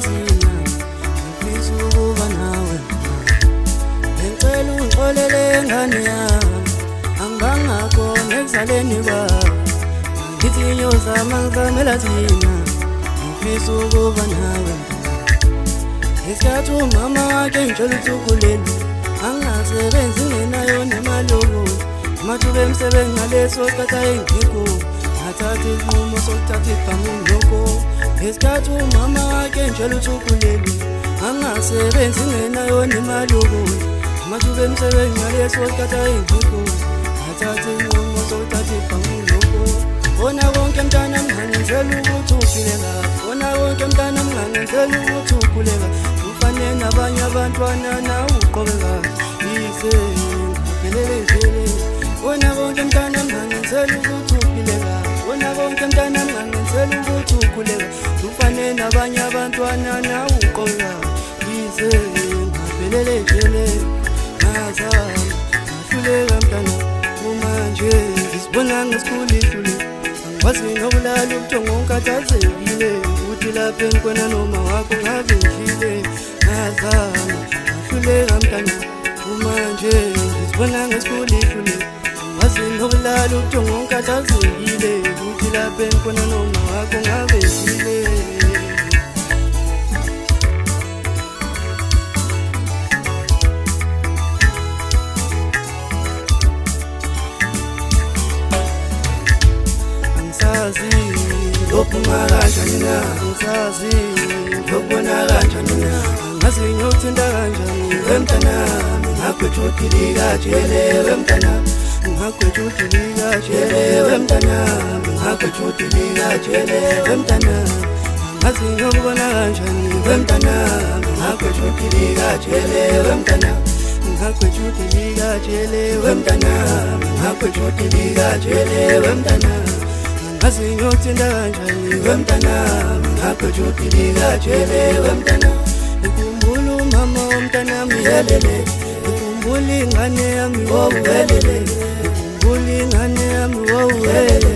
thina ngifisa ukuba nawe ngicela ungixolele ngane yami angibangakhona ekuzaleni kwami ngithi nyozama ngizamela thina ngifisa ukuba nawe isikhathi umama wakhe ngitshela ukuthi ukhulelwe angasebenzi ngenayo nemali amathuba emsebenzi ngaleso sikhathi ayengekho ngathatha isinqumo sokuthatha ibhamu lokho ngesikhathi umama wakhe ngitshela ukuthi ukhulelwe angasebenzi ngenayo nemali amathuba emsebenzi ngaleso sikhathi ayengekho ngathatha isinqumo sokuthatha ibhamu lokho bona konke mntanami ngangenzela ukuthi uphile kahle bona konke mntanami ngangenzela ukuthi ukhule kahle ufane nabanye abantwana nawe uqobe kahle yize ngaphelele njele bona konke mntanami ngangenzela ukuthi uphile kahle bona konke mntanami ngangenzela ukuthi ukhule kahle ufane nabanye abantwana nawe uqobe kahle yize ngaphelele njele ngazama ngahluleka mntana manje ngisibona ngesikhulile wazi nokulala ubuthongo ngikhathazekile uthi lapha enkwena noma wakho ngabe ngidlile ngazama ngahluleka mntana manje ngizibona ngesikhulile wazi nokulala ubuthongo ngikhathazekile uthi lapha enkwena noma wakho ngabe ngidlile lophuma kanjani na ngisazi lokubona kanjani na ngazi ngiyothinta kanjani wemntanami ngagwejudilika jele wemntanami ngagwejudilika jele wemntanami ngagwejudilika jele wemntanami ngazi ngiyokubona kanjani wemntanami ngagwejudilika jele wemntanami ngagwejudilika jele wemntanami ngagwejudilika jele wemntanami ngazi ngiyothinta kanjani wemntanami ngagwejudilika jele wemntanami ngikhumbula umama womntanami yelele ngikhumbula ingane yami wowelele ngikhumbula ingane yami wowelele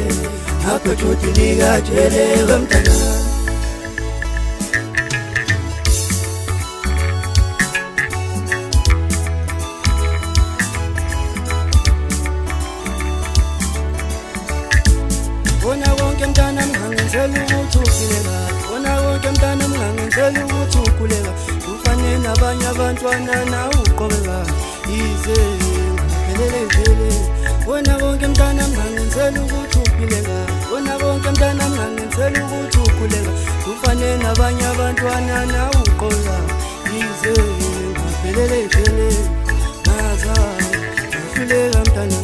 ngagwejudilika jele wemntanami bona konke mntanami ngangenzela ukuthi uphile kahle bona konke mntanami ngangenzela ukuthi ukhule kahle ufane nabanye abantwana nawe uqobe kahle yize ngaphelele njele bona konke mntanami ngangenzela ukuthi uphile kahle bona konke mntanami ngangenzela ukuthi ukhule kahle ufane nabanye abantwana nawe uqobe kahle yize ngaphelele njele ngazama ngahluleka mntana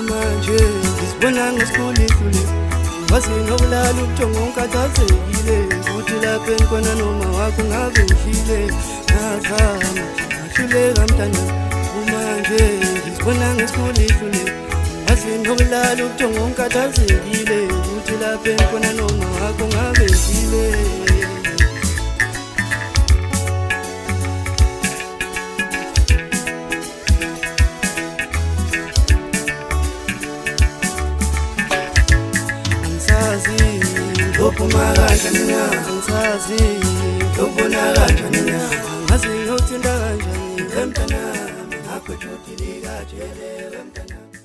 manje ngizibona ngesikhulile wazi nokulala ubuthongo ngikhathazekile uthi lapha enkwena noma wakho ngabe ngidlile ngazama ngahluleka mntana manje ngizibona ngesikhulile wazi nokulala ubuthongo ngikhathazekile uthi lapha enkwena noma wakho ngabe ngidlile lophuma kanjani na ngisazi lokubona kanjani na ngazi ngiyothinta kanjani wemntanami ngagwejudilika jele wemntanami